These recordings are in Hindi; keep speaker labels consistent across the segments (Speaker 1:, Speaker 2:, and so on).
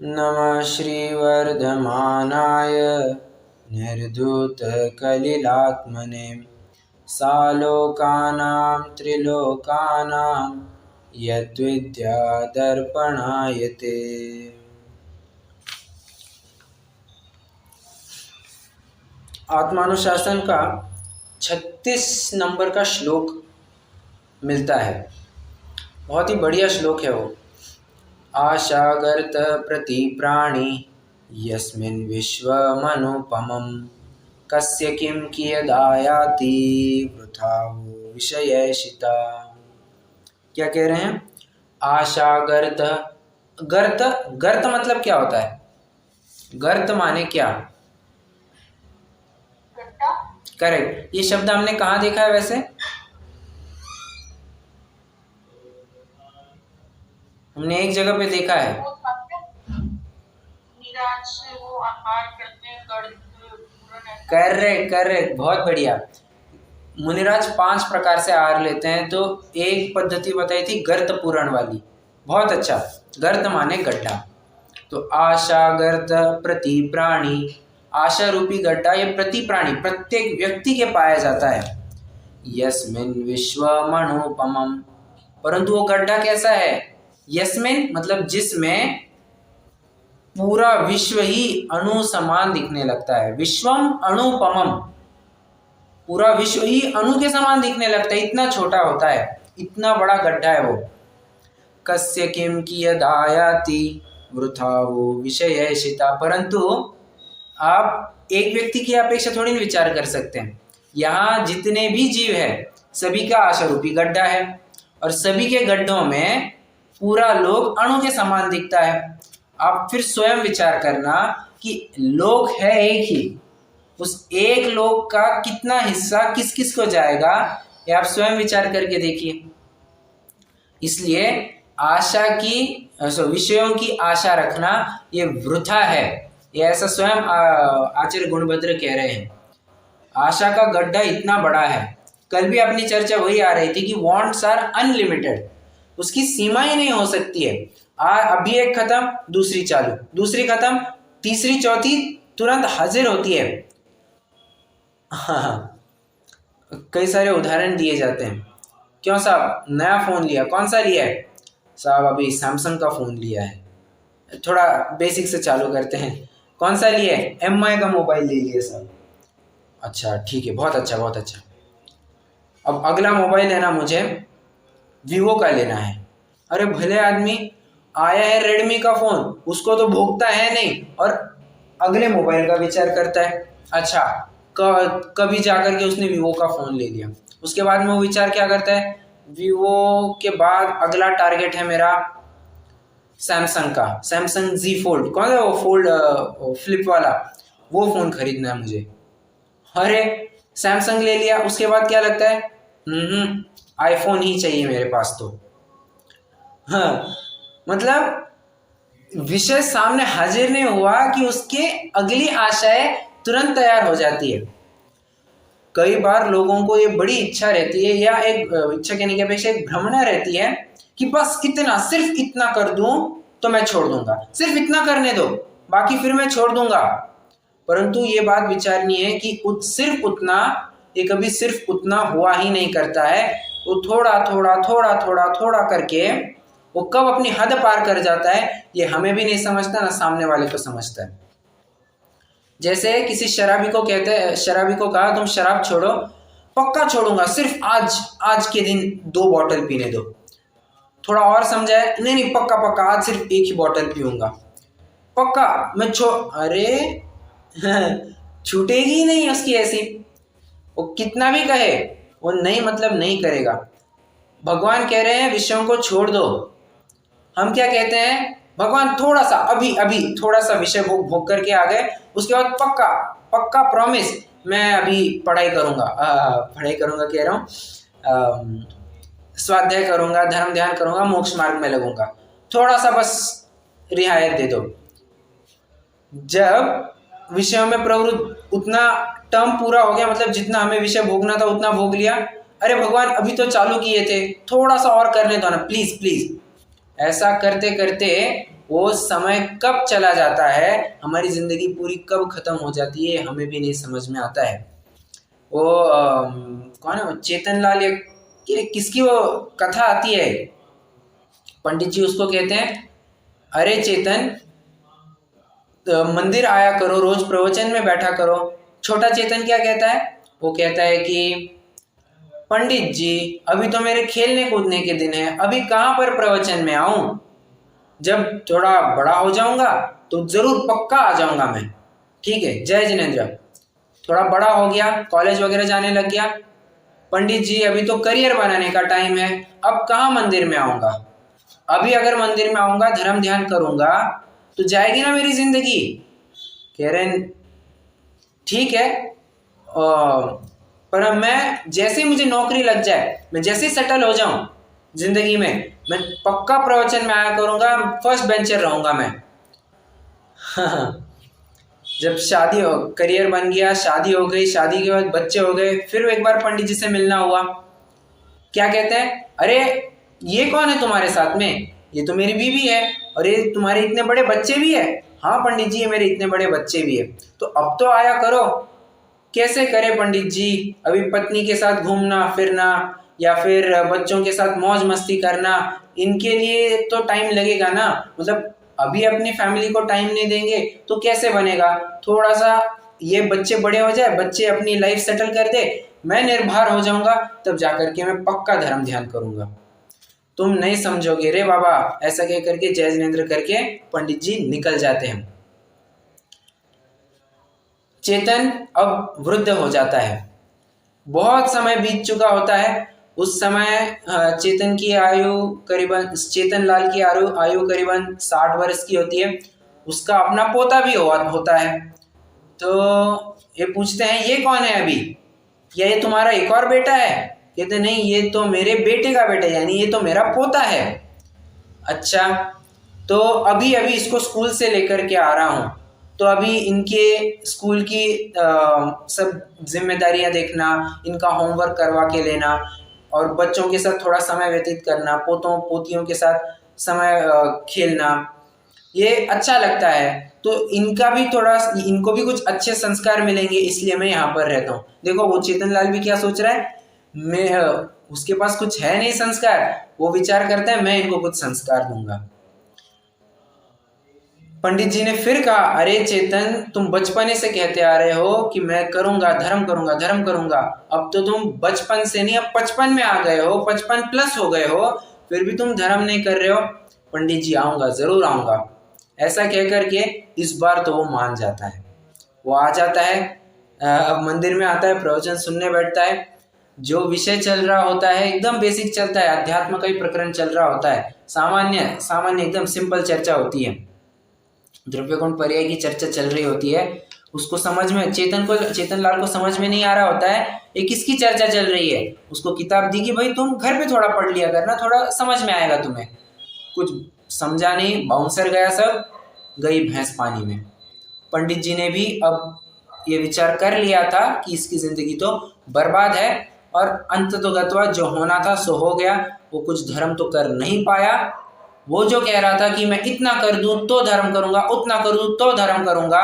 Speaker 1: नमः श्रीवर्धमानाय निर्धूतकलिलात्मने सालोकानां त्रिलोकानां यद्विद्यादर्पणायते। आत्मानुशासन का 36 नंबर का श्लोक मिलता है। बहुत ही बढ़िया श्लोक है वो। आशागर्त प्रति प्राणी यस्मिन् विश्वमनुपमं कस्य किं कियदायाति वृथा वो विषयेशिता। क्या कह रहे हैं? आशागर्त। गर्त, गर्त मतलब क्या होता है? गर्त माने क्या? करेक्ट। ये शब्द हमने कहाँ देखा है वैसे? हमने एक जगह पे देखा है। करेक्ट करेक्ट, बहुत बढ़िया। मुनिराज 5 प्रकार से आहार लेते हैं, तो एक पद्धति बताई थी गर्त पूरण वाली। बहुत अच्छा। गर्त माने गड्ढा। तो आशा गर्त प्रति प्राणी, आशा रूपी गड्ढा ये प्रति प्राणी प्रत्येक व्यक्ति के पाया जाता है। यस्मिन् विश्वमनुपमम्, परंतु वो गड्ढा कैसा है? यस्मिन मतलब जिसमें पूरा विश्व ही अणु समान दिखने लगता है। विश्वम अनुपमम, पूरा विश्व ही अणु के समान दिखने लगता है, इतना छोटा होता है, इतना बड़ा गड्ढा है वो। कस्य किम कियदायाति वृथा वो विषयेशिता, परंतु आप एक व्यक्ति की अपेक्षा थोड़ी नहीं विचार कर सकते हैं। यहाँ जितने भी जीव है सभी का आशा रूपी गड्ढा है, और सभी के गड्ढों में पूरा लोक अणु के समान दिखता है। आप फिर स्वयं विचार करना कि लोक है एक ही, उस एक लोक का कितना हिस्सा किस किस को जाएगा, ये आप स्वयं विचार करके देखिए। इसलिए आशा की विषयों की आशा रखना ये वृथा है, ये ऐसा स्वयं आचार्य गुणभद्र कह रहे हैं। आशा का गड्ढा इतना बड़ा है। कल भी अपनी चर्चा वही आ रही थी कि वांट्स आर अनलिमिटेड, उसकी सीमा ही नहीं हो सकती है। अभी एक खत्म दूसरी चालू, दूसरी खत्म तीसरी चौथी तुरंत हाजिर होती है। हाँ, कई सारे उदाहरण दिए जाते हैं। क्यों साहब नया फ़ोन लिया? कौन सा लिया है? साहब अभी सैमसंग का फ़ोन लिया है। थोड़ा बेसिक से चालू करते हैं। कौन सा लिया है? MI का मोबाइल ले लिया साहब। अच्छा ठीक है, बहुत अच्छा बहुत अच्छा। अब अगला मोबाइल लेना मुझे वीवो का लेना है। अरे भले आदमी, आया है रेडमी का फ़ोन, उसको तो भोगता है नहीं और अगले मोबाइल का विचार करता है। अच्छा, कभी जाकर के उसने वीवो का फ़ोन ले लिया, उसके बाद में वो विचार क्या करता है? वीवो के बाद अगला टारगेट है मेरा सैमसंग का, सैमसंग Z Fold। कौन है वो? फोल्ड फ्लिप वाला, वो फ़ोन खरीदना है मुझे। अरे सैमसंग ले लिया, उसके बाद क्या लगता है? आईफोन ही चाहिए मेरे पास तो। हाँ, मतलब विषय सामने हाजिर नहीं हुआ कि उसके अगली आशाएं तुरंत तैयार हो जाती है। कई बार लोगों को ये बड़ी इच्छा रहती है, या एक इच्छा कहने की अपेक्षा एक भ्रमणा रहती है कि बस इतना, सिर्फ इतना कर दूं तो मैं छोड़ दूंगा, सिर्फ इतना करने दो बाकी फिर मैं छोड़ दूंगा। परंतु ये बात विचारनी है कि सिर्फ उतना, ये कभी सिर्फ उतना हुआ ही नहीं करता है। वो थोड़ा थोड़ा थोड़ा थोड़ा थोड़ा करके वो कब अपनी हद पार कर जाता है ये हमें भी नहीं समझता, ना सामने वाले को समझता है। जैसे किसी शराबी को कहते हैं, शराबी को कहा तुम शराब छोड़ो, पक्का छोड़ूंगा, सिर्फ आज के दिन 2 बॉटल पीने दो। थोड़ा और समझाए, नहीं पक्का पक्का आज सिर्फ एक ही बॉटल पीऊंगा, पक्का मैं अरे छूटेगी नहीं उसकी ऐसी। वो कितना भी कहे वो नहीं, मतलब नहीं करेगा। भगवान कह रहे हैं विषयों को छोड़ दो। हम क्या कहते हैं? भगवान थोड़ा सा अभी थोड़ा सा विषय भोग करके आ गए, उसके बाद पक्का पक्का प्रॉमिस मैं अभी पढ़ाई करूंगा कह रहा हूँ, स्वाध्याय करूंगा, धर्म ध्यान करूंगा, मोक्ष मार्ग में लगूंगा, थोड़ा सा बस रियायत दे दो। जब विषयों में प्रवृत्त उतना टर्म पूरा हो गया, मतलब जितना हमें विषय भोगना था उतना भोग लिया, अरे भगवान अभी तो चालू किए थे, थोड़ा सा और करने दो ना प्लीज प्लीज। ऐसा करते करते वो समय कब चला जाता है, हमारी ज़िंदगी पूरी कब ख़त्म हो जाती है, हमें भी नहीं समझ में आता है। वो कौन है, चेतन लाल या किसकी वो कथा आती है, पंडित जी उसको कहते हैं, अरे चेतन मंदिर आया करो, रोज प्रवचन में बैठा करो। छोटा चेतन क्या कहता है, वो कहता है कि पंडित जी अभी तो मेरे खेलने कूदने के दिन है, अभी कहाँ पर प्रवचन में आऊं, जब थोड़ा बड़ा हो जाऊंगा तो जरूर पक्का आ जाऊंगा मैं। ठीक है, जय जिनेंद्र। थोड़ा बड़ा हो गया, कॉलेज वगैरह जाने लग गया, पंडित जी अभी तो करियर बनाने का टाइम है, अब कहाँ मंदिर में आऊंगा, अभी अगर मंदिर में आऊंगा धर्म ध्यान करूंगा तो जाएगी ना मेरी जिंदगी। कह रहे ठीक है, पर मैं जैसे मुझे नौकरी लग जाए, मैं जैसे सेटल हो जाऊं जिंदगी में, मैं पक्का प्रवचन में आया करूंगा, फर्स्ट बेंचर रहूंगा मैं। जब शादी हो, करियर बन गया, शादी हो गई, शादी के बाद बच्चे हो गए, फिर एक बार पंडित जी से मिलना हुआ, क्या कहते हैं, अरे ये कौन है तुम्हारे साथ में, ये तो मेरी बीवी है, और ये तुम्हारे इतने बड़े बच्चे भी है। हाँ पंडित जी, ये मेरे इतने बड़े बच्चे भी है, तो अब तो आया करो। कैसे करे पंडित जी, अभी पत्नी के साथ घूमना फिरना या फिर बच्चों के साथ मौज मस्ती करना, इनके लिए तो टाइम लगेगा ना, मतलब अभी अपनी फैमिली को टाइम नहीं देंगे तो कैसे बनेगा। थोड़ा सा ये बच्चे बड़े हो जाए, बच्चे अपनी लाइफ सेटल कर दे, मैं निर्भर हो जाऊंगा, तब जाकर के मैं पक्का धर्म ध्यान करूंगा। तुम नहीं समझोगे रे बाबा, ऐसा कह करके जय जिनेंद्र करके पंडित जी निकल जाते हैं। चेतन अब वृद्ध हो जाता है, बहुत समय बीत चुका होता है। उस समय चेतन की आयु करीबन, चेतन लाल की आयु करीबन 60 वर्ष की होती है। उसका अपना पोता भी होता है। तो ये पूछते हैं ये कौन है अभी, क्या ये तुम्हारा एक और बेटा है? कहते नहीं, ये तो मेरे बेटे का बेटा है, यानी ये तो मेरा पोता है। अच्छा, तो अभी अभी इसको स्कूल से लेकर के आ रहा हूँ, तो अभी इनके स्कूल की सब जिम्मेदारियां देखना, इनका होमवर्क करवा के लेना और बच्चों के साथ थोड़ा समय व्यतीत करना, पोतों पोतियों के साथ समय खेलना, ये अच्छा लगता है। तो इनका भी थोड़ा, इनको भी कुछ अच्छे संस्कार मिलेंगे, इसलिए मैं यहाँ पर रहता हूँ। देखो वो चेतन लाल भी क्या सोच रहा है, मैं उसके पास कुछ है नहीं संस्कार, वो विचार करता है मैं इनको कुछ संस्कार दूंगा। पंडित जी ने फिर कहा, अरे चेतन, तुम बचपने से कहते आ रहे हो कि मैं करूंगा, धर्म करूंगा, धर्म करूंगा, अब तो तुम बचपन से नहीं, अब 55 में आ गए हो, 55 प्लस हो गए हो, फिर भी तुम धर्म नहीं कर रहे हो। पंडित जी आऊंगा, जरूर आऊंगा, ऐसा कह करके इस बार तो वो मान जाता है। वो आ जाता है, अब मंदिर में आता है, प्रवचन सुनने बैठता है। जो विषय चल रहा होता है एकदम बेसिक चलता है, अध्यात्म का ही प्रकरण चल रहा होता है, सामान्य सामान्य एकदम सिंपल चर्चा होती है, द्रव्य गुण पर्याय की चर्चा चल रही होती है। उसको समझ में, चेतन लाल को समझ में नहीं आ रहा होता है ये किसकी चर्चा चल रही है। उसको किताब दी कि भाई तुम घर पे थोड़ा पढ़ लिया करना, थोड़ा समझ में आएगा तुम्हें। कुछ समझा नहीं, बाउंसर गया सब, गई भैंस पानी में। पंडित जी ने भी अब ये विचार कर लिया था कि इसकी जिंदगी तो बर्बाद है, और अंततोगत्वा जो होना था सो हो गया। वो कुछ धर्म तो कर नहीं पाया। वो जो कह रहा था कि मैं इतना कर दूं तो धर्म करूंगा, उतना करूं तो धर्म करूंगा,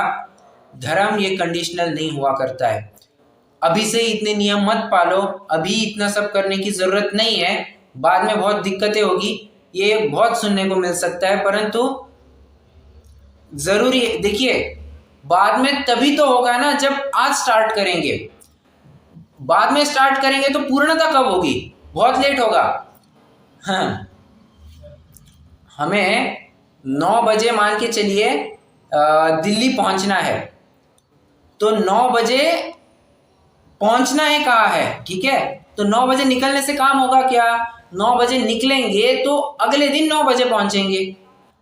Speaker 1: धर्म ये कंडीशनल नहीं हुआ करता है। अभी से इतने नियम मत पालो, अभी इतना सब करने की जरूरत नहीं है, बाद में बहुत दिक्कतें होगी, ये बहुत सुनने को मिल सकता है, परंतु जरूरी है। देखिए, बाद में तभी तो होगा ना जब आज स्टार्ट करेंगे। बाद में स्टार्ट करेंगे तो पूर्णता कब होगी? बहुत लेट होगा। हाँ, हमें 9 बजे मान के चलिए दिल्ली पहुंचना है, तो 9 बजे पहुंचना है कहाँ है, ठीक है, तो 9 बजे निकलने से काम होगा क्या? 9 बजे निकलेंगे तो अगले दिन 9 बजे पहुंचेंगे,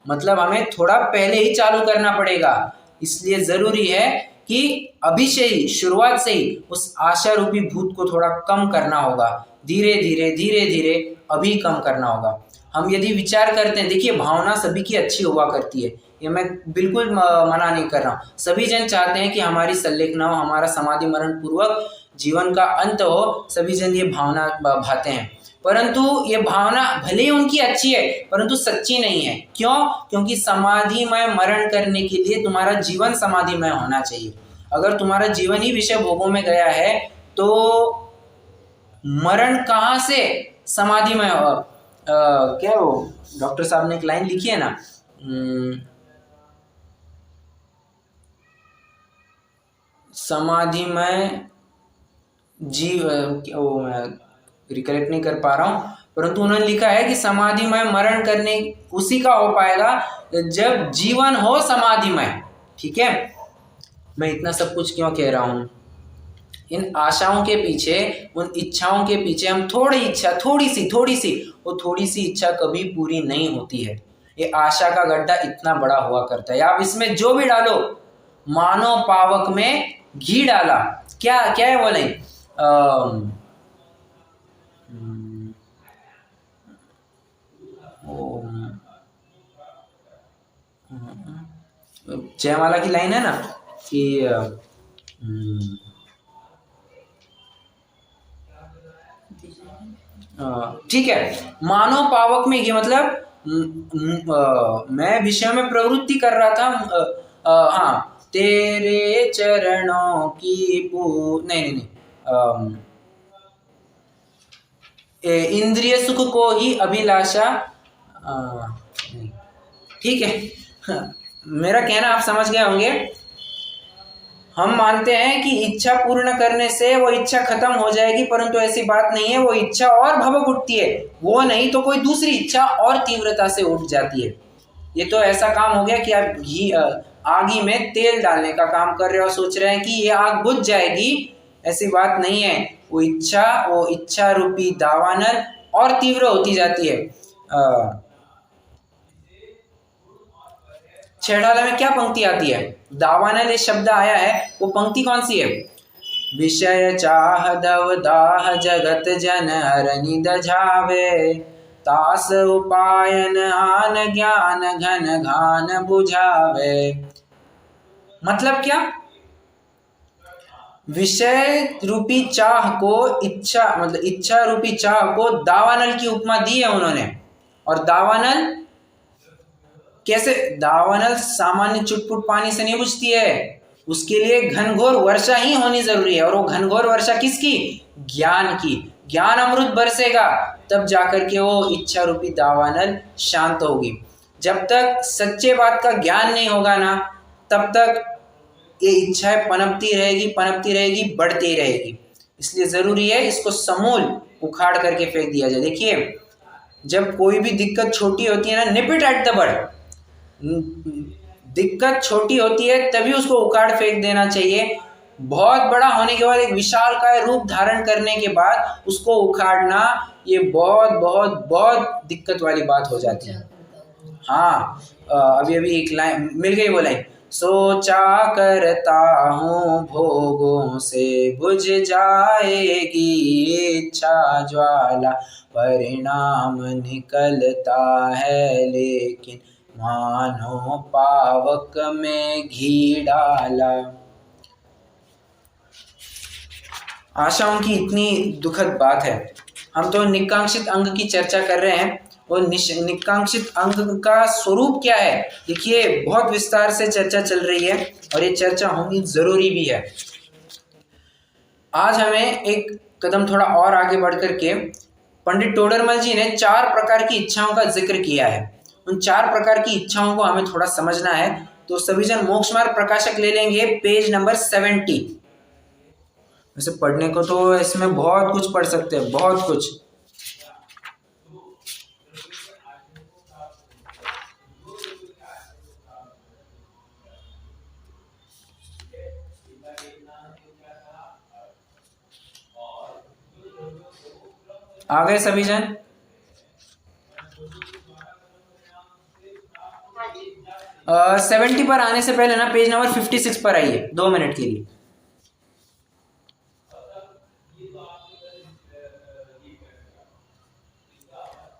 Speaker 1: मतलब हमें थोड़ा पहले ही चालू करना पड़ेगा। इसलिए जरूरी है कि अभी से ही, शुरुआत से ही उस आशा रूपी भूत को थोड़ा कम करना होगा, धीरे धीरे धीरे धीरे अभी कम करना होगा। हम यदि विचार करते हैं, देखिए भावना सभी की अच्छी हुआ करती है, ये मैं बिल्कुल मना नहीं कर रहा हूँ। सभी जन चाहते हैं कि हमारी संलेखना हो, हमारा समाधि मरण पूर्वक जीवन का अंत हो, सभी जन ये भावना भाते हैं। परंतु ये भावना भले ही उनकी अच्छी है परंतु सच्ची नहीं है। क्यों? क्योंकि समाधिमय मरण करने के लिए तुम्हारा जीवन समाधिमय होना चाहिए। अगर तुम्हारा जीवन ही विषय भोगों में गया है तो मरण कहाँ से समाधिमय हो? क्या वो डॉक्टर साहब ने एक लाइन लिखी है ना, समाधिमय जीव, वो मैं रिकलेक्ट नहीं कर पा रहा हूँ, परंतु उन्होंने लिखा है कि समाधिमय मरण करने उसी का हो पाएगा जब जीवन हो समाधिमय। ठीक है, मैं इतना सब कुछ क्यों कह रहा हूँ? इन आशाओं के पीछे, उन इच्छाओं के पीछे हम थोड़ी सी इच्छा कभी पूरी नहीं होती है। ये आशा का गड्ढा इतना बड़ा हुआ करता है। आप इसमें जो भी डालो, मानो पावक में घी डाला, क्या क्या है बोले, जयमाला की लाइन है ना कि ठीक है, मानो पावक में, ये मतलब मैं विषय में प्रवृत्ति कर रहा था, हाँ, तेरे चरणों की नहीं, इंद्रिय सुख को ही अभिलाषा, ठीक है, मेरा कहना आप समझ गए होंगे। हम मानते हैं कि इच्छा पूर्ण करने से वो इच्छा खत्म हो जाएगी, परंतु ऐसी बात नहीं है। वो इच्छा और भवक उठती है, वो नहीं तो कोई दूसरी इच्छा और तीव्रता से उठ जाती है। ये तो ऐसा काम हो गया कि आप घी आगी में तेल डालने का काम कर रहे हो, सोच रहे हैं कि ये आग बुझ जाएगी। ऐसी बात नहीं है। वो इच्छा रूपी दावानल और तीव्र होती जाती है। छेड़ाला में क्या पंक्ति आती है? दावानल ये शब्द आया है, वो पंक्ति कौन सी है? विषय चाह दव दाह जगत जन हरनि दझावे, तास उपायन आन ज्ञान घन घान बुझावे। मतलब क्या? विषय रूपी चाह को इच्छा रूपी चाह को दावानल की उपमा दी है उन्होंने। और दावानल कैसे? दावानल सामान्य चुटपुट पानी से नहीं बुझती है, उसके लिए घनघोर वर्षा ही होनी जरूरी है। और वो घनघोर वर्षा किसकी? ज्ञान की। ज्ञान अमृत बरसेगा तब जाकर के वो इच्छा रूपी दावानल शांत होगी। जब तक सच्चे बात का ज्ञान नहीं होगा ना, तब तक ये इच्छाएं पनपती रहेगी, बढ़ती रहेगी। इसलिए जरूरी है इसको समूल उखाड़ करके फेंक दिया जाए। देखिए, जब कोई भी दिक्कत छोटी होती है ना, निप इट एट द बड। दिक्कत छोटी होती है तभी उसको उखाड़ फेंक देना चाहिए। बहुत बड़ा होने के बाद, एक विशालकाय रूप धारण करने के बाद उसको उखाड़ना, ये बहुत बहुत बहुत दिक्कत वाली बात हो जाती है। हाँ, अभी एक लाइन मिल गई, वो लाइन, सोचा करता हूँ भोगों से बुझ जाएगी इच्छा ज्वाला, परिणाम निकलता है लेकिन मानो पावक में घी डाला। आशाओं की इतनी दुखद बात है। हम तो निकांक्षित अंग की चर्चा कर रहे हैं, और निकांक्षित अंग का स्वरूप क्या है, देखिए बहुत विस्तार से चर्चा चल रही है और ये चर्चा होनी जरूरी भी है। आज हमें एक कदम थोड़ा और आगे बढ़ करके पंडित टोडरमल जी ने 4 प्रकार की इच्छाओं का जिक्र किया है। उन 4 प्रकार की इच्छाओं को हमें थोड़ा समझना है। तो सभी जन मोक्ष मार्ग प्रकाशक ले लेंगे, पेज नंबर 70। वैसे पढ़ने को तो इसमें बहुत कुछ पढ़ सकते हैं, बहुत कुछ। आ गए सभी जन? हाँ 70 पर आने से पहले ना पेज नंबर 56 पर आइए 2 मिनट के लिए।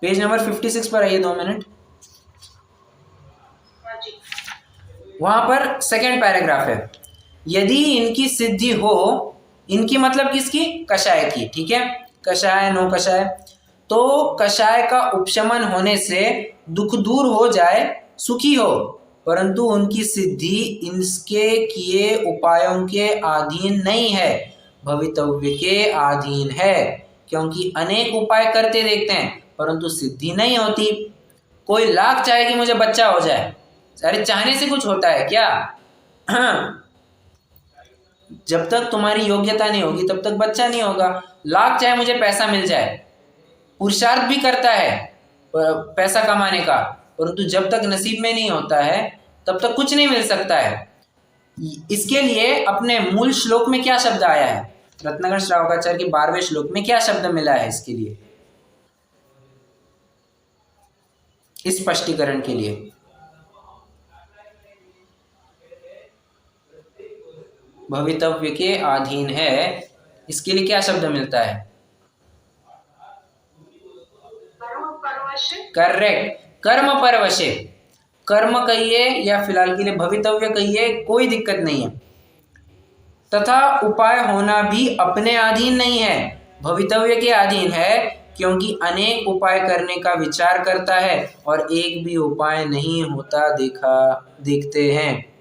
Speaker 1: पेज नंबर 56 पर आइए 2 मिनट। वहां पर सेकंड पैराग्राफ है, यदि इनकी सिद्धि हो, इनकी मतलब किसकी? कषाय की, ठीक है, कषाय नो कषाय। तो कषाय का उपशमन होने से दुख दूर हो जाए, सुखी हो, परंतु उनकी सिद्धि इनके किए उपायों के अधीन नहीं है, भवितव्य के अधीन है। क्योंकि अनेक उपाय करते देखते हैं परंतु सिद्धि नहीं होती। कोई लाख चाहे कि मुझे बच्चा हो जाए, अरे चाहने से कुछ होता है क्या? जब तक तुम्हारी योग्यता नहीं होगी तब तक बच्चा नहीं होगा। लाख चाहे मुझे पैसा मिल जाए, पुरुषार्थ भी करता है पैसा कमाने का, परंतु जब तक नसीब में नहीं होता है तब तक कुछ नहीं मिल सकता है। इसके लिए अपने मूल श्लोक में क्या शब्द आया है, रत्नाकर श्रावकाचार्य के 12वें श्लोक में क्या शब्द मिला है इसके लिए, इस स्पष्टीकरण के लिए? भवितव्य के अधीन है, इसके लिए क्या शब्द मिलता है? करेक्ट, कर्म परवशे। कर्म कहिए या फिलहाल के लिए भवितव्य कहिए, कोई दिक्कत नहीं है। तथा उपाय होना भी अपने अधीन नहीं है, भवितव्य के अधीन है, क्योंकि अनेक उपाय करने का विचार करता है और एक भी उपाय नहीं होता देखते हैं।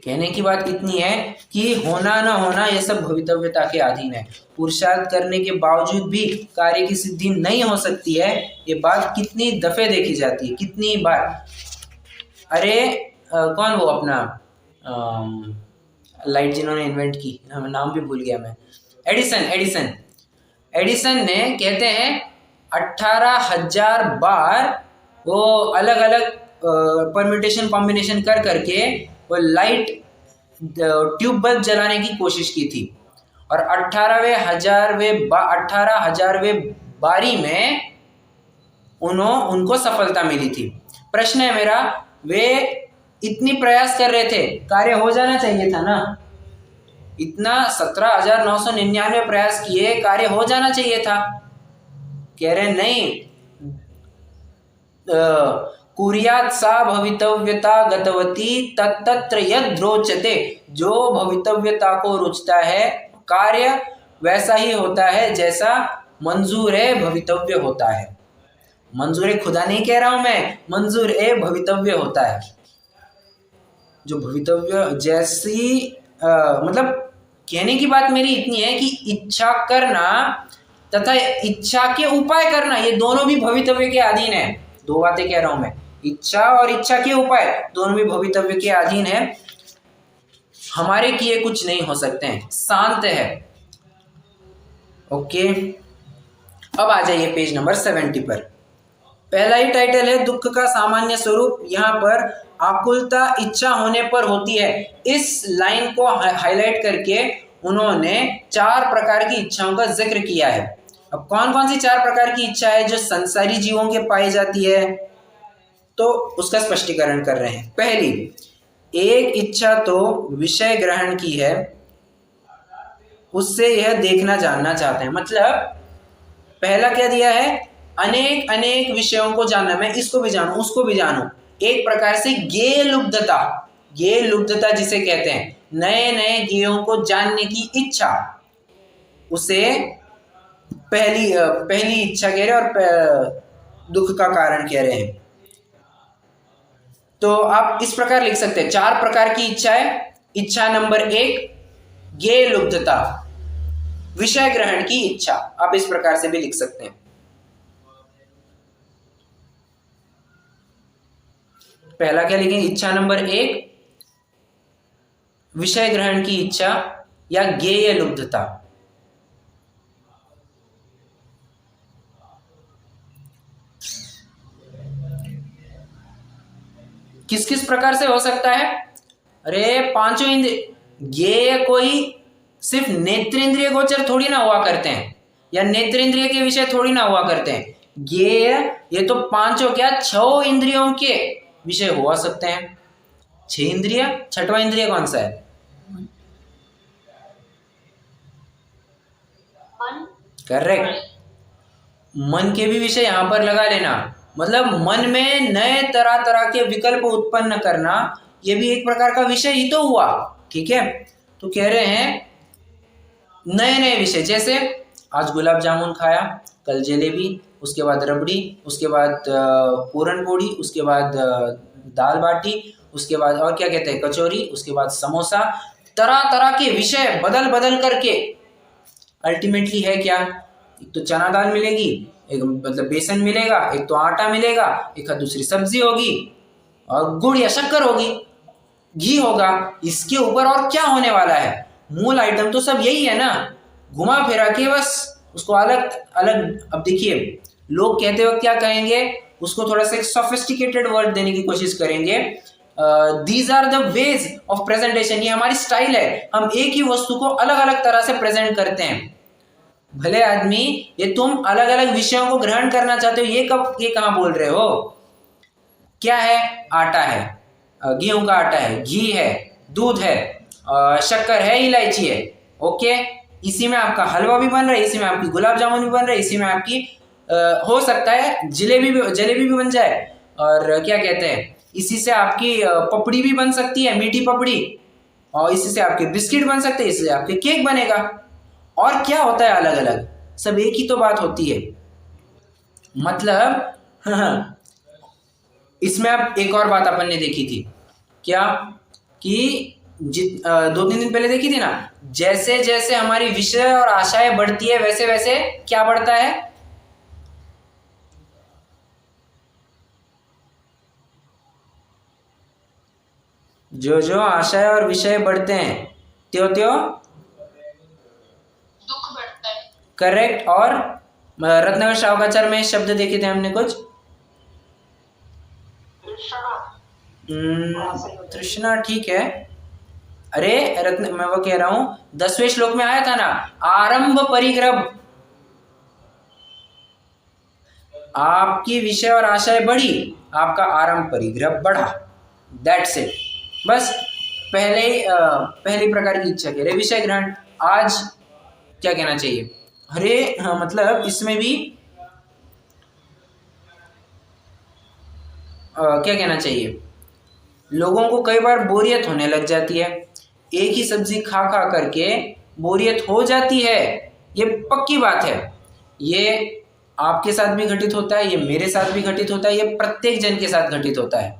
Speaker 1: कहने की बात इतनी है कि होना ना होना यह सब भवितव्यता के अधीन है। पुरुषार्थ करने के बावजूद भी कार्य की सिद्धि नहीं हो सकती है, ये बात कितनी दफे देखी जाती है, कितनी बार। अरे कौन वो अपना लाइट जिन्होंने इन्वेंट की, नाम भी भूल गया मैं, एडिसन ने कहते हैं 18,000 बार वो अलग अलग परम्यूटेशन कॉम्बिनेशन कर करके वो लाइट ट्यूब बल्ब जलाने की कोशिश की थी, और 18,000वें बारी में उनको सफलता मिली थी। प्रश्न है मेरा, वे इतनी प्रयास कर रहे थे, कार्य हो जाना चाहिए था ना? इतना 17,999 प्रयास किए, कार्य हो जाना चाहिए था। कह रहे नहीं, कुर्यात् सा भवितव्यता गतवती तत्तत्र यद् रोचते। जो भवितव्यता को रुचता है कार्य वैसा ही होता है जैसा मंजूर है भवितव्य होता है। मंजूर है खुदा नहीं कह रहा हूं मैं, मंजूर है भवितव्य होता है। जो भवितव्य जैसी मतलब कहने की बात मेरी इतनी है कि इच्छा करना तथा इच्छा के उपाय करना, ये दोनों भी भवितव्य के अधीन है। दो बातें कह रहा हूं मैं, इच्छा और इच्छा के उपाय दोनों भी भवितव्य के अधीन है। हमारे किए कुछ नहीं हो सकते हैं, शांत है। ओके, अब आ जाइए पेज नंबर 70 पर। पहला ही टाइटल है दुख का सामान्य स्वरूप। यहाँ पर आकुलता इच्छा होने पर होती है। इस लाइन को हाईलाइट करके उन्होंने 4 प्रकार की इच्छाओं का जिक्र किया है। अब कौन कौन सी 4 प्रकार की इच्छा है जो संसारी जीवों के पाई जाती है, तो उसका स्पष्टीकरण कर रहे हैं। पहली, एक इच्छा तो विषय ग्रहण की है, उससे यह देखना जानना चाहते हैं। मतलब पहला क्या दिया है, अनेक अनेक विषयों को जानना, मैं इसको भी जानूं उसको भी जानूं। एक प्रकार से गेय लुब्धता, गेय लुब्धता जिसे कहते हैं, नए नए गेयों को जानने की इच्छा, उसे पहली इच्छा कह रहे हैं और दुख का कारण कह रहे हैं। तो आप इस प्रकार लिख सकते हैं, 4 प्रकार की इच्छा है। इच्छा नंबर 1 गेय लुब्धता, विषय ग्रहण की इच्छा, आप इस प्रकार से भी लिख सकते हैं। पहला क्या लिखेंगे, इच्छा नंबर 1 विषय ग्रहण की इच्छा या गेय लुब्धता। किस किस प्रकार से हो सकता है? अरे पांचों इंद्रिय, गेय कोई सिर्फ नेत्रेंद्रिय गोचर थोड़ी ना हुआ करते हैं, या नेत्रेंद्रिय के विषय थोड़ी ना हुआ करते हैं। गेय ये तो पांचों क्या 6 इंद्रियों के विषय हुआ सकते हैं। 6 इंद्रिय, 6वां इंद्रिय कौन सा है? करेक्ट, मन के भी विषय यहां पर लगा लेना। मतलब मन में नए तरह तरह के विकल्प उत्पन्न करना, ये भी एक प्रकार का विषय ही तो हुआ। ठीक है, तो कह रहे हैं नए नए विषय, जैसे आज गुलाब जामुन खाया, कल जलेबी, उसके बाद रबड़ी, उसके बाद पूरन पोड़ी, उसके बाद दाल बाटी, उसके बाद और क्या कहते हैं कचौरी, उसके बाद समोसा। तरह तरह के विषय बदल बदल करके अल्टीमेटली है क्या, एक तो चना दाल मिलेगी, एक मतलब बेसन मिलेगा, एक तो आटा मिलेगा, एक दूसरी सब्जी होगी और गुड़ या शक्कर होगी, घी होगा। इसके ऊपर और क्या होने वाला है, मूल आइटम तो सब यही है ना, घुमा फिरा के बस उसको अलग अलग। अब देखिए लोग कहते वक्त क्या कहेंगे, उसको थोड़ा सा एक सोफिस्टिकेटेड वर्ड देने की कोशिश करेंगे। These are the ways of presentation, ये हमारी स्टाइल है, हम एक ही वस्तु को अलग अलग तरह से प्रेजेंट करते हैं। भले आदमी, ये तुम अलग अलग विषयों को ग्रहण करना चाहते हो, ये कहाँ बोल रहे हो। क्या है, आटा है, गेहूं का आटा है, घी है, दूध है, शक्कर है, इलायची है, ओके। इसी में आपका हलवा भी बन रहा है, इसी में आपकी गुलाब जामुन भी बन रहा है, इसी में आपकी हो सकता है जलेबी भी बन जाए, और क्या कहते हैं इसी से आपकी पपड़ी भी बन सकती है, मीठी पपड़ी, और इसी से आपके बिस्किट बन सकते हैं, इससे आपके केक बनेगा। और क्या होता है अलग अलग, सब एक ही तो बात होती है। मतलब इसमें अब एक और बात अपन ने देखी थी क्या, कि दो तीन दिन पहले देखी थी ना, जैसे जैसे हमारी विषय और आशाएं बढ़ती है वैसे वैसे क्या बढ़ता है, जो जो आशाएं और विषय बढ़ते हैं त्यों त्यों
Speaker 2: दुख बढ़ता है।
Speaker 1: करेक्ट। और रत्नाकर शावकाचार्य में शब्द देखे थे हमने कुछ, तृष्णा ठीक है। अरे रत्न मैं वो कह रहा हूं 10वें श्लोक में आया था ना, आरंभ परिग्रह, आपकी विषय और आशय बढ़ी, आपका आरंभ परिग्रह बढ़ा, दैट्स इट। बस पहली प्रकार की इच्छा कह रहे विषय ग्रहण। आज क्या कहना चाहिए, अरे हाँ, मतलब इसमें भी क्या कहना चाहिए, लोगों को कई बार बोरियत होने लग जाती है, एक ही सब्जी खा खा करके बोरियत हो जाती है, ये पक्की बात है। ये आपके साथ भी घटित होता है, ये मेरे साथ भी घटित होता है, ये प्रत्येक जन के साथ घटित होता है।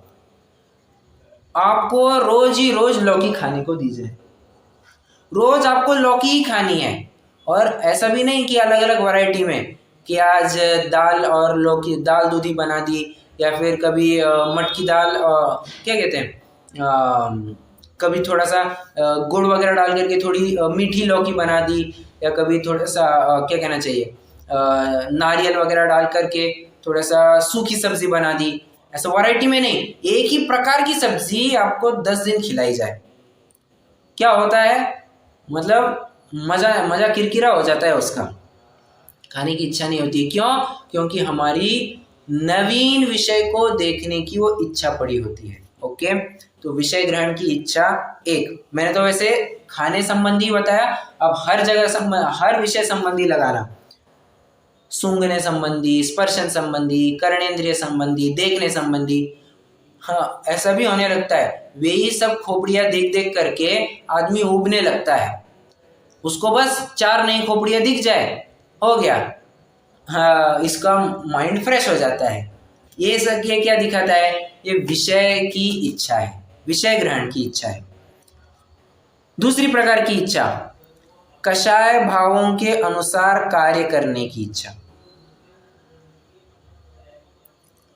Speaker 1: आपको रोज ही रोज लौकी खाने को दी जाए, रोज आपको लौकी ही खानी है, और ऐसा भी नहीं कि अलग अलग वैरायटी में, कि आज दाल और लौकी, दाल दूधी बना दी, या फिर कभी मटकी दाल क्या कहते हैं कभी थोड़ा सा गुड़ वगैरह डाल करके थोड़ी मीठी लौकी बना दी, या कभी थोड़ा सा क्या कहना चाहिए नारियल वगैरह डाल करके थोड़ा सा सूखी सब्जी बना दी। ऐसा वैरायटी में नहीं, एक ही प्रकार की सब्जी आपको 10 दिन खिलाई जाए, क्या होता है, मतलब मजा मजा किरकिरा हो जाता है, उसका खाने की इच्छा नहीं होती। क्यों, क्योंकि हमारी नवीन विषय को देखने की वो इच्छा पड़ी होती है। ओके, तो विषय ग्रहण की इच्छा एक, मैंने तो वैसे खाने संबंधी बताया, अब हर जगह हर विषय संबंधी लगाना, सूंघने संबंधी, स्पर्शन संबंधी, कर्णेंद्रिय संबंधी, देखने संबंधी। हाँ, ऐसा भी होने लगता है, वे ही सब खोपड़ियां देख देख करके आदमी उबने लगता है, उसको बस 4 नई खोपड़ियां दिख जाए, हो गया, हाँ इसका माइंड फ्रेश हो जाता है। ये सब ये क्या दिखाता है, ये विषय की इच्छा है, विषय ग्रहण की इच्छा है। दूसरी प्रकार की इच्छा, कषाय भावों के अनुसार कार्य करने की इच्छा,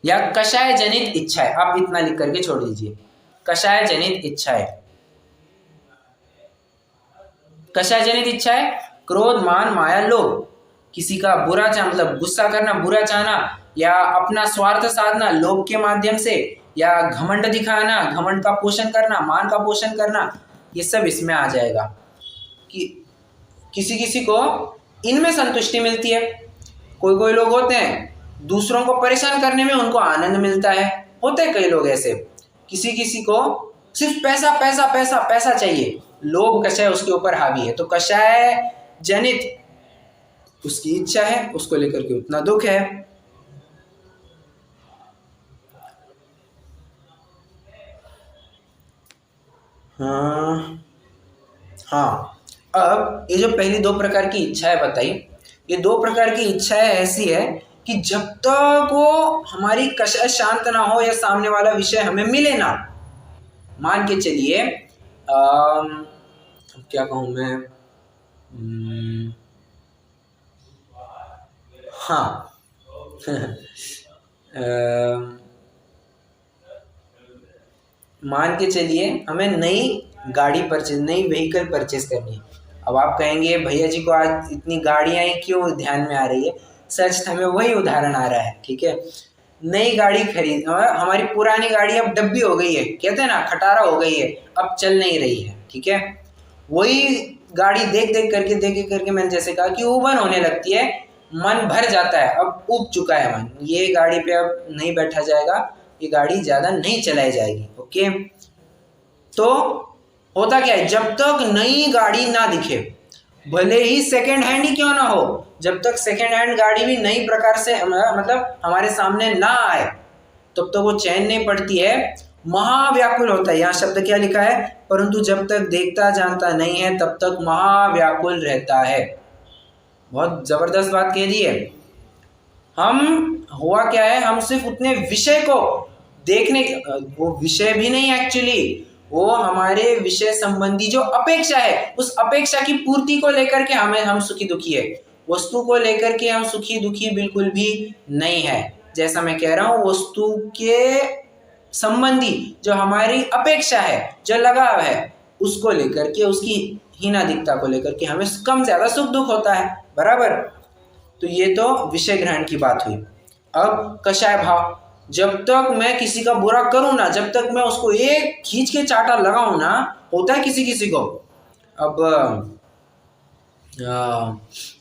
Speaker 1: या कषाय जनित इच्छा है। आप इतना लिख करके छोड़ दीजिए, कषाय जनित इच्छा है। कषाय जनित इच्छा है, क्रोध मान माया लोभ, किसी का बुरा चाह मतलब गुस्सा करना, बुरा चाहना, या अपना स्वार्थ साधना लोभ के माध्यम से, या घमंड दिखाना, घमंड का पोषण करना, मान का पोषण करना, ये सब इसमें आ जाएगा। कि किसी किसी को इनमें संतुष्टि मिलती है, कोई कोई लोग होते हैं दूसरों को परेशान करने में उनको आनंद मिलता है, होते हैं कई लोग ऐसे। किसी किसी को सिर्फ पैसा पैसा पैसा पैसा चाहिए, लोभ कषाय उसके ऊपर हावी है, तो कषाय जनित उसकी इच्छा है, उसको लेकर के उतना दुख है। हाँ हाँ, अब ये जो पहली दो प्रकार की इच्छाएं बताई, ये दो प्रकार की इच्छाएं ऐसी है कि जब तक वो हमारी कशाय शांत ना हो या सामने वाला विषय हमें मिले ना, मान के चलिए क्या कहूँ मैं, हाँ मान के चलिए हमें नई गाड़ी परचेज, नई व्हीकल परचेज करनी है। अब आप कहेंगे भैया जी को आज इतनी गाड़ियाँ क्यों ध्यान में आ रही है? सच हमें वही उदाहरण आ रहा है, ठीक है। नई गाड़ी खरीद, हमारी पुरानी गाड़ी अब डब्बी हो गई है, कहते हैं ना खटारा हो गई है, अब चल नहीं रही है, ठीक है। वही गाड़ी देख देख करके मैंने जैसे कहा कि उबन होने लगती है, मन भर जाता है, अब उब चुका है मन, ये गाड़ी पे अब नहीं बैठा जाएगा, ये गाड़ी ज़्यादा नहीं चलाई जाएगी, ओके। तो होता क्या है, जब तक नई गाड़ी ना दिखे, भले ही सेकेंड हैंड ही क्यों ना हो, जब तक सेकेंड हैंड गाड़ी भी नई प्रकार से मतलब हमारे सामने ना आए, तब तक वो चैन नहीं पड़ती है, महाव्याकुल होता है। यहाँ शब्द क्या लिखा है, परंतु जब तक देखता जानता नहीं है तब तक महाव्याकुल रहता है। बहुत जबरदस्त बात कह दी है। हम हुआ क्या है, हम सिर्फ उतने विषय को देखने, वो विषय भी नहीं एक्चुअली, वो हमारे विषय संबंधी जो अपेक्षा है, उस अपेक्षा की पूर्ति को लेकर के हम सुखी दुखी है। वस्तु को लेकर के हम सुखी दुखी बिल्कुल भी नहीं है। जैसा मैं कह रहा हूँ, वस्तु के संबंधी जो हमारी अपेक्षा है, जो लगाव है, उसको लेकर के, उसकी हीनाधिकता को लेकर के हमें कम ज्यादा सुख दुख होता है, बराबर। तो ये तो विषय ग्रहण की बात हुई। अब कषाय भाव, जब तक मैं किसी का बुरा करूं ना, जब तक मैं उसको एक खींच के चाटा लगाऊं ना, होता है किसी किसी को। अब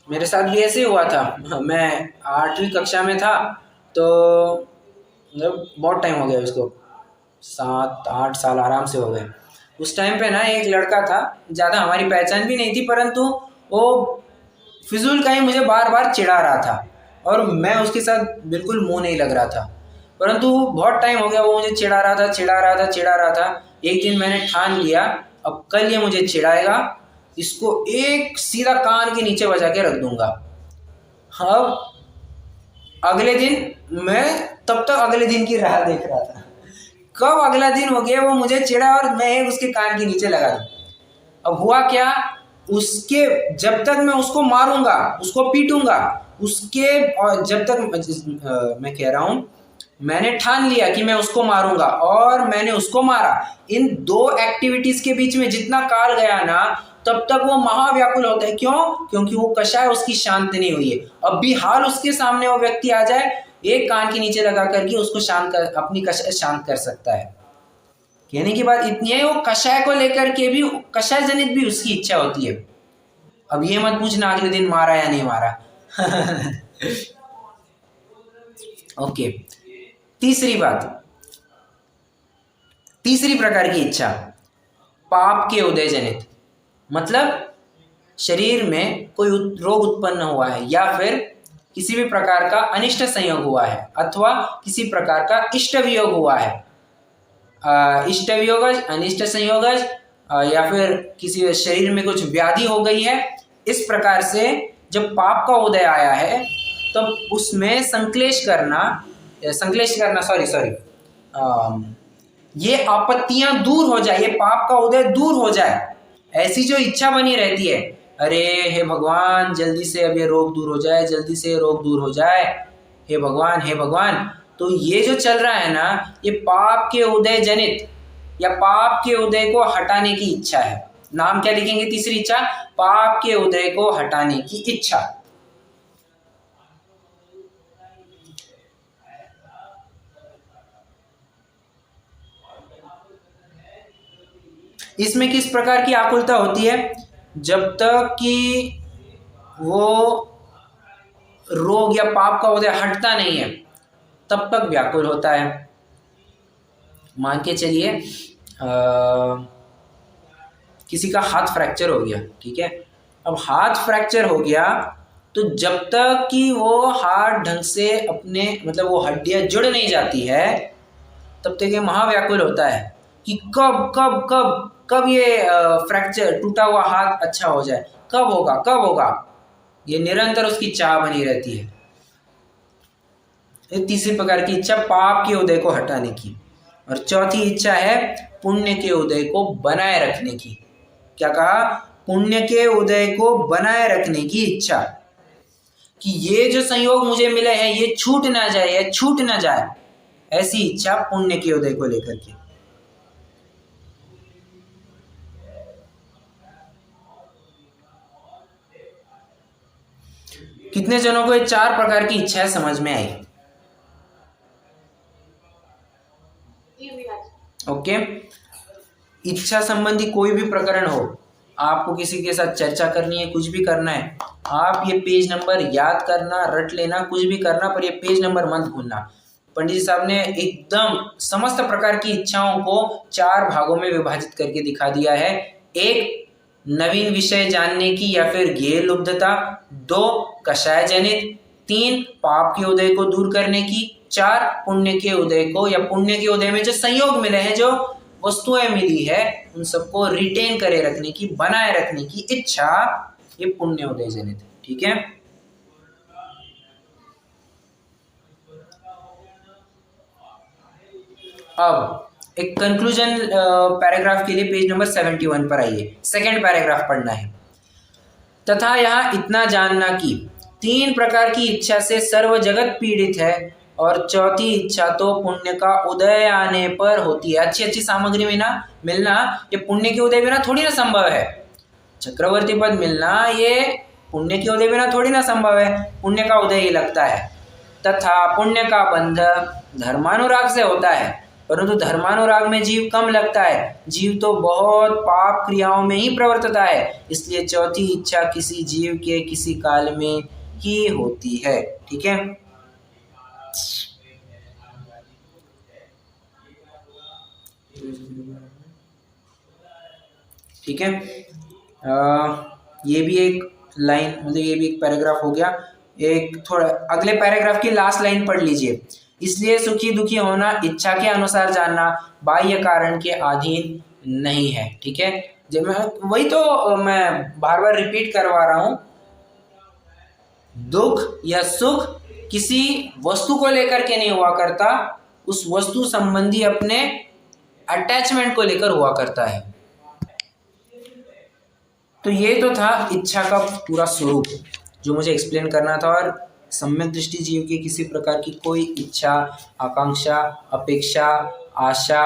Speaker 1: मेरे साथ भी ऐसे हुआ था, मैं 8वीं कक्षा में था, तो मतलब बहुत टाइम हो गया उसको, 7-8 साल आराम से हो गए। उस टाइम पे ना एक लड़का था, ज़्यादा हमारी पहचान भी नहीं थी, परंतु वो फिजूल का ही मुझे बार बार चिढ़ा रहा था और मैं उसके साथ बिल्कुल मुंह नहीं लग रहा था। परंतु बहुत टाइम हो गया, वो मुझे चिढ़ा रहा था। एक दिन मैंने ठान लिया, अब कल ये मुझे चिढ़ाएगा, इसको एक सीधा कान के नीचे बजा के रख दूंगा। अब अगले दिन मैं तब तक अगले दिन की राह देख रहा था, कब अगला दिन हो गया वो मुझे चिढ़ा और मैं उसके कान के नीचे लगा दूं। अब हुआ क्या, उसके जब तक मैं उसको मारूंगा, उसको पीटूंगा, उसके, और जब तक मैं कह रहा हूं, मैंने ठान लिया कि मैं उसको मारूंगा और मैंने उसको मारा, इन दो एक्टिविटीज के बीच में जितना काल गया ना, तब तक वो महाव्याकुल होता है। क्यों? क्योंकि वो कषाय उसकी शांत नहीं हुई है। अब भी हाल उसके सामने वो व्यक्ति आ जाए, एक कान के नीचे लगा करके उसको शांत कर, अपनी कषाय शांत कर सकता है। कहने की बात इतनी है, वो कषाय को लेकर के भी, कषाय जनित भी उसकी इच्छा होती है। अब ये मत पूछना अगले दिन मारा या नहीं मारा। ओके, तीसरी बात, तीसरी प्रकार की इच्छा, पाप के उदय जनित, मतलब शरीर में कोई रोग उत्पन्न हुआ है या फिर किसी भी प्रकार का अनिष्ट संयोग हुआ है अथवा किसी प्रकार का इष्ट वियोग हुआ है, इष्ट वियोगज, अनिष्ट संयोगज, या फिर किसी शरीर में कुछ व्याधि हो गई है, इस प्रकार से जब पाप का उदय आया है तब तो उसमें संक्लेश करना ये आपत्तियां दूर हो जाए, ये पाप का उदय दूर हो जाए, ऐसी जो इच्छा बनी रहती है, अरे हे भगवान जल्दी से अब ये रोग दूर हो जाए, जल्दी से रोग दूर हो जाए, हे भगवान हे भगवान। तो ये जो चल रहा है ना, ये पाप के उदय जनित या पाप के उदय को हटाने की इच्छा है। नाम क्या लिखेंगे? तीसरी इच्छा, पाप के उदय को हटाने की इच्छा। इसमें किस प्रकार की आकुलता होती है? जब तक कि वो रोग या पाप का उदय हटता नहीं है तब तक व्याकुल होता है। मान के चलिए किसी का हाथ फ्रैक्चर हो गया, ठीक है। अब हाथ फ्रैक्चर हो गया तो जब तक कि वो हाथ ढंग से अपने, मतलब वो हड्डियां जुड़ नहीं जाती है, तब तक ये महाव्याकुल होता है कि कब कब कब कब ये फ्रैक्चर, टूटा हुआ हाथ अच्छा हो जाए, कब होगा कब होगा, ये निरंतर उसकी चाह बनी रहती है। ये तीसरी प्रकार की इच्छा पाप के उदय को हटाने की। और चौथी इच्छा है पुण्य के उदय को बनाए रखने की। क्या कहा? पुण्य के उदय को बनाए रखने की इच्छा, कि ये जो संयोग मुझे मिले हैं ये छूट ना जाए, ये छूट ना जाए, ऐसी इच्छा पुण्य के उदय को लेकर के। कितने जनों को ये 4 प्रकार की इच्छाएं समझ में आई? ओके। इच्छा संबंधी कोई भी प्रकरण हो, आपको किसी के साथ चर्चा करनी है, कुछ भी करना है, आप ये पेज नंबर याद करना, रट लेना, कुछ भी करना, पर ये पेज नंबर मत भूलना। पंडित जी साहब ने एकदम समस्त प्रकार की इच्छाओं को 4 भागों में विभाजित करके दिखा दिया है। 1, नवीन विषय जानने की या फिर ज्ञेय लुब्धता। 2, कषाय जनित। 3, पाप के उदय को दूर करने की। 4, पुण्य के उदय को, या पुण्य के उदय में जो संयोग मिले हैं, जो वस्तुएं मिली है, उन सबको रिटेन करे रखने की, बनाए रखने की इच्छा, ये पुण्य उदय जनित। ठीक है। अब एक कंक्लूजन पैराग्राफ के लिए पेज नंबर 71 पर आइए। सेकंड पैराग्राफ पढ़ना है। तथा यहाँ इतना जानना कि 3 प्रकार की इच्छा से सर्व जगत पीड़ित है, और चौथी इच्छा तो पुण्य का उदय आने पर होती है। अच्छी अच्छी सामग्री में ना मिलना ये पुण्य के उदय बिना थोड़ी ना संभव है। चक्रवर्ती पद मिलना ये पुण्य के उदय बिना थोड़ी ना संभव है, पुण्य का उदय ही लगता है। तथा पुण्य का बंध धर्मानुराग से होता है, परंतु धर्मानुराग में जीव कम लगता है, जीव तो बहुत पाप क्रियाओं में ही प्रवर्तता है, इसलिए चौथी इच्छा किसी जीव के किसी काल में ही होती है। ठीक है। ठीक है। ये भी एक लाइन, मतलब ये भी एक पैराग्राफ हो गया। एक थोड़ा अगले पैराग्राफ की लास्ट लाइन पढ़ लीजिए। इसलिए सुखी दुखी होना इच्छा के अनुसार जानना बाह्य कारण के अधीन नहीं है। ठीक है। जब मैं वही तो मैं बार बार रिपीट करवा रहा हूं, दुख या सुख किसी वस्तु को लेकर के नहीं हुआ करता, उस वस्तु संबंधी अपने अटैचमेंट को लेकर हुआ करता है। तो ये तो था इच्छा का पूरा स्वरूप जो मुझे एक्सप्लेन करना था। और सम्यक दृष्टि जीव की किसी प्रकार की कोई इच्छा, आकांक्षा, अपेक्षा, आशा,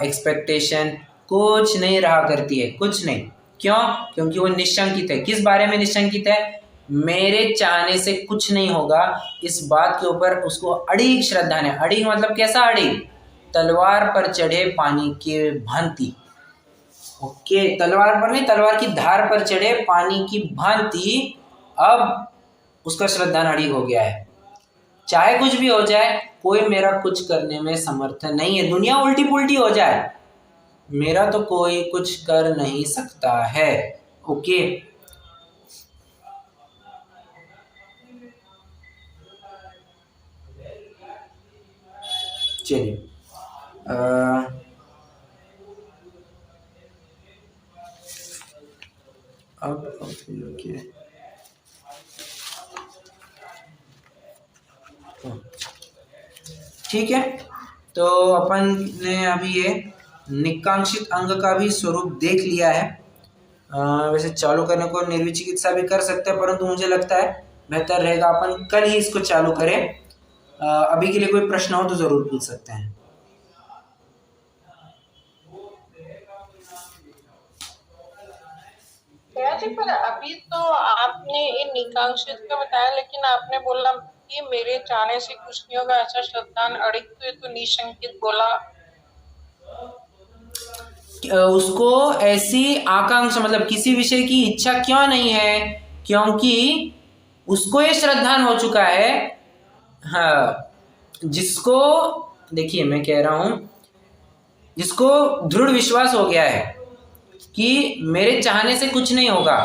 Speaker 1: एक्सपेक्टेशन कुछ नहीं रहा करती है, कुछ नहीं। क्यों? क्योंकि वो निशंकित है। किस बारे में निशंकित है? मेरे चाहने से कुछ नहीं होगा, इस बात के ऊपर उसको अड़िग श्रद्धा है। अड़िग मतलब कैसा अड़िग? तलवार पर चढ़े पानी के भांति। ओके, तलवार पर नहीं, तलवार की धार पर चढ़े पानी की भांति अब उसका श्रद्धा अड़िग हो गया है। चाहे कुछ भी हो जाए, कोई मेरा कुछ करने में समर्थ नहीं है। दुनिया उल्टी पुल्टी हो जाए, मेरा तो कोई कुछ कर नहीं सकता है। ओके। चलिए, अब ठीक है। तो अपन ने अभी ये निकांक्षित अंग का भी स्वरूप देख लिया है। वैसे चालू करने को निर्विचिकित्सा चिकित्सा भी कर सकते हैं, परंतु मुझे लगता है बेहतर रहेगा अपन कल ही इसको चालू करें। अभी के लिए कोई प्रश्न हो तो जरूर पूछ सकते हैं।
Speaker 2: पर अभी तो आपने इन निकांक्षित का बताया, लेकिन आपने बोला कि मेरे चाहने से कुछ नहीं होगा, ऐसा श्रद्धान अड़िग, तो निशंकित बोला।
Speaker 1: उसको ऐसी आकांक्षा, मतलब किसी विषय की इच्छा क्यों नहीं है? क्योंकि उसको ये श्रद्धान हो चुका है। हाँ, जिसको, देखिए मैं कह रहा हूं, जिसको दृढ़ विश्वास हो गया है कि मेरे चाहने से कुछ नहीं होगा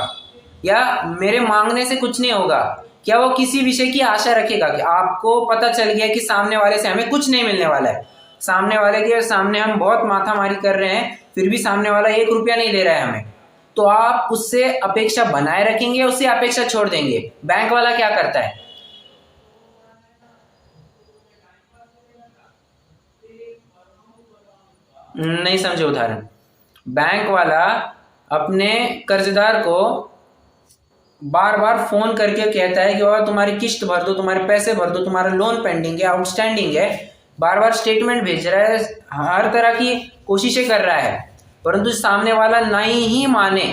Speaker 1: या मेरे मांगने से कुछ नहीं होगा, क्या वो किसी विषय की आशा रखेगा? कि आपको पता चल गया कि सामने वाले से हमें कुछ नहीं मिलने वाला है, सामने वाले के सामने हम बहुत माथामारी कर रहे हैं, फिर भी सामने वाला 1 रुपया नहीं दे रहा है हमें, तो आप उससे अपेक्षा बनाए रखेंगे, उससे अपेक्षा छोड़ देंगे। बैंक वाला क्या करता है? नहीं समझे उदाहरण। बैंक वाला अपने कर्जदार को बार बार फोन करके कहता है कि बाबा तुम्हारी किस्त भर दो, तुम्हारे पैसे भर दो, तुम्हारा लोन पेंडिंग है, आउटस्टैंडिंग है, बार बार स्टेटमेंट भेज रहा है, हर तरह की कोशिशें कर रहा है, परंतु सामने वाला नहीं ही माने,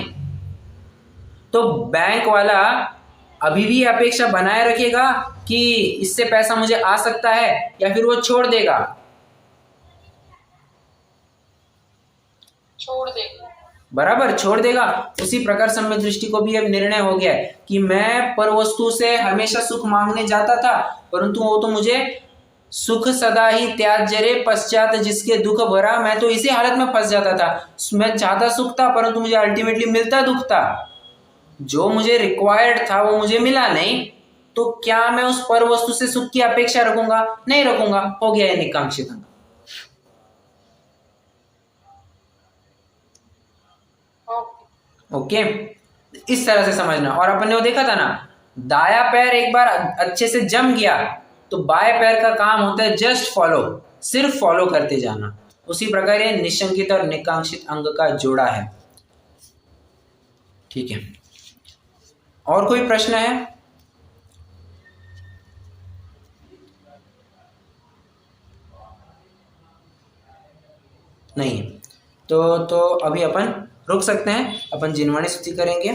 Speaker 1: तो बैंक वाला अभी भी अपेक्षा बनाए रखेगा कि इससे पैसा मुझे आ सकता है, या फिर वो छोड़ देगा?
Speaker 2: छोड़ देगा।
Speaker 1: बराबर छोड़ देगा। उसी प्रकार सम्यक दृष्टि को भी अब निर्णय हो गया है कि मैं पर वस्तु से हमेशा सुख मांगने जाता था, परंतु वो तो मुझे सुख सदा ही त्याज्य रे पश्चात जिसके दुख भरा, मैं तो इसी हालत में फंस जाता था। मैं चाहता सुख था परंतु मुझे अल्टीमेटली मिलता दुख था। जो मुझे रिक्वायर्ड था वो मुझे मिला नहीं, तो क्या मैं उस पर वस्तु से सुख की अपेक्षा रखूंगा? नहीं रखूंगा। हो गया है निकांक्षित अंग। ओके, इस तरह से समझना। और अपन ने वो देखा था ना, दाया पैर एक बार अच्छे से जम गया तो बाएं पैर का काम होता है जस्ट फॉलो, सिर्फ फॉलो करते जाना। उसी प्रकार ये निशंकित और निकांक्षित अंग का जोड़ा है। ठीक है, और कोई प्रश्न है? नहीं, तो अभी अपन रुक सकते हैं, अपन जिनवाणी स्तुति करेंगे।